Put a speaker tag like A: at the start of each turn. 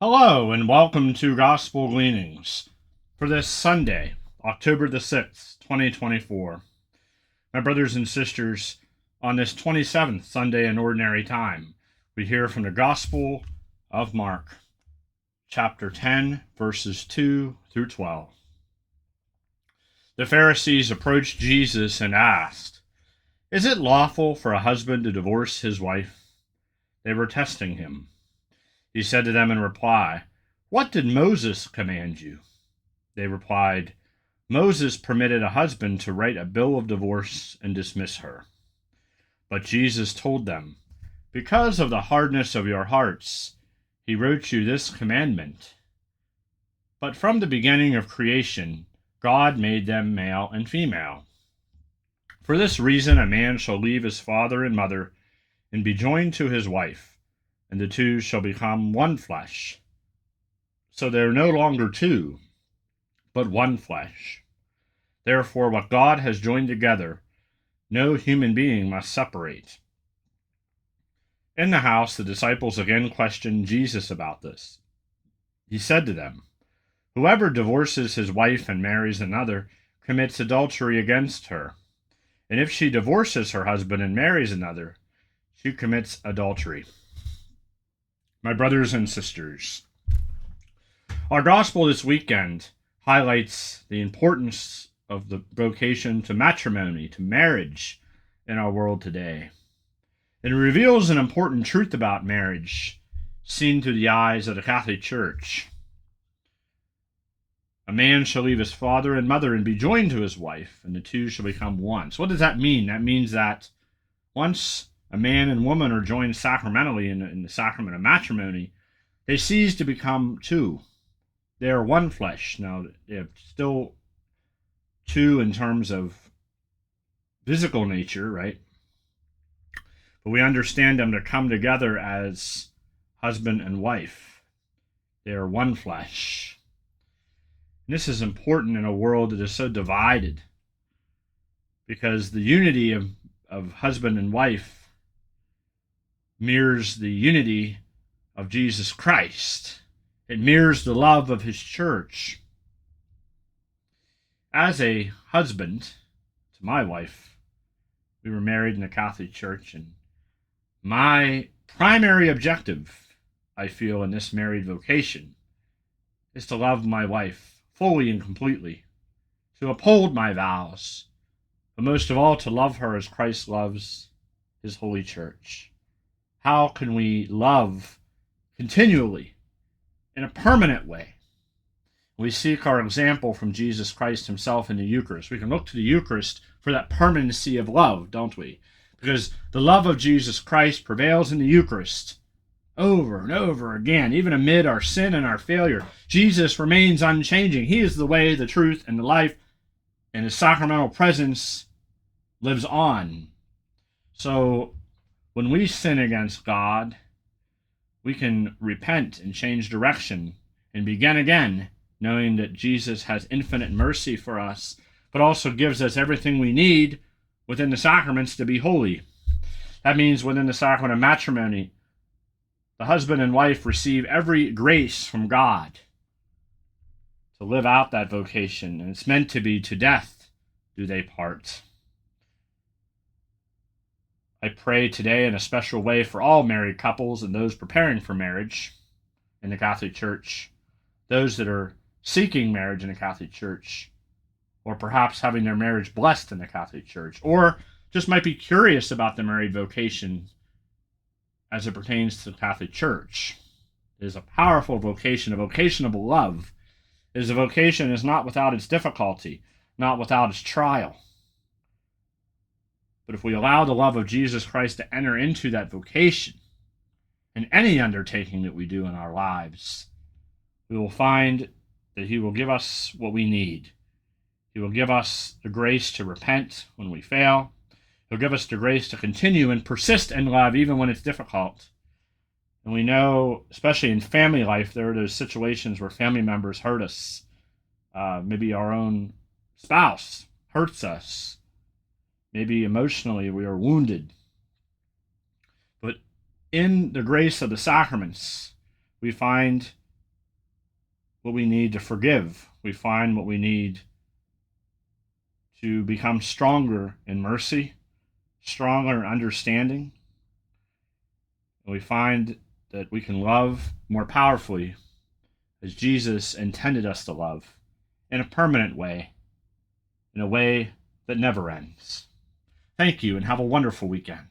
A: Hello, and welcome to Gospel Gleanings for this Sunday, October the 6th, 2024. My brothers and sisters, on this 27th Sunday in Ordinary Time, we hear from the Gospel of Mark, chapter 10, verses 2 through 12. The Pharisees approached Jesus and asked, "Is it lawful for a husband to divorce his wife?" They were testing him. He said to them in reply, "What did Moses command you?" They replied, "Moses permitted a husband to write a bill of divorce and dismiss her." But Jesus told them, "Because of the hardness of your hearts, he wrote you this commandment. But from the beginning of creation, God made them male and female. For this reason, a man shall leave his father and mother and be joined to his wife, and the two shall become one flesh. So they are no longer two, but one flesh. Therefore, what God has joined together, no human being must separate." In the house, the disciples again questioned Jesus about this. He said to them, "Whoever divorces his wife and marries another commits adultery against her. And if she divorces her husband and marries another, she commits adultery." My brothers and sisters, our gospel this weekend highlights the importance of the vocation to matrimony, to marriage in our world today. It reveals an important truth about marriage seen through the eyes of the Catholic Church. A man shall leave his father and mother and be joined to his wife, and the two shall become one. So what does that mean? That means that once a man and woman are joined sacramentally in the sacrament of matrimony, they cease to become two. They are one flesh. Now, they're still two in terms of physical nature, right? But we understand them to come together as husband and wife. They are one flesh. And this is important in a world that is so divided, because the unity of husband and wife mirrors the unity of Jesus Christ. It mirrors the love of his church. As a husband to my wife, we were married in the Catholic Church, and my primary objective, I feel, in this married vocation is to love my wife fully and completely, to uphold my vows, but most of all, to love her as Christ loves his holy church. How can we love continually in a permanent way? We seek our example from Jesus Christ himself in the Eucharist. We can look to the Eucharist for that permanency of love, don't we? Because the love of Jesus Christ prevails in the Eucharist over and over again, even amid our sin and our failure. Jesus remains unchanging. He is the way, the truth, and the life, and his sacramental presence lives on. So when we sin against God, we can repent and change direction and begin again, knowing that Jesus has infinite mercy for us, but also gives us everything we need within the sacraments to be holy. That means within the sacrament of matrimony, the husband and wife receive every grace from God to live out that vocation, and it's meant to be to death do they part. I pray today in a special way for all married couples and those preparing for marriage in the Catholic Church, those that are seeking marriage in the Catholic Church, or perhaps having their marriage blessed in the Catholic Church, or just might be curious about the married vocation as it pertains to the Catholic Church. It is a powerful vocation, a vocation of love. It is a vocation that is not without its difficulty, not without its trial. But if we allow the love of Jesus Christ to enter into that vocation, in any undertaking that we do in our lives, we will find that he will give us what we need. He will give us the grace to repent when we fail. He'll give us the grace to continue and persist in love even when it's difficult. And we know, especially in family life, there are those situations where family members hurt us. Maybe our own spouse hurts us. Maybe emotionally we are wounded. But in the grace of the sacraments, we find what we need to forgive. We find what we need to become stronger in mercy, stronger in understanding. And we find that we can love more powerfully as Jesus intended us to love, in a permanent way, in a way that never ends. Thank you, and have a wonderful weekend.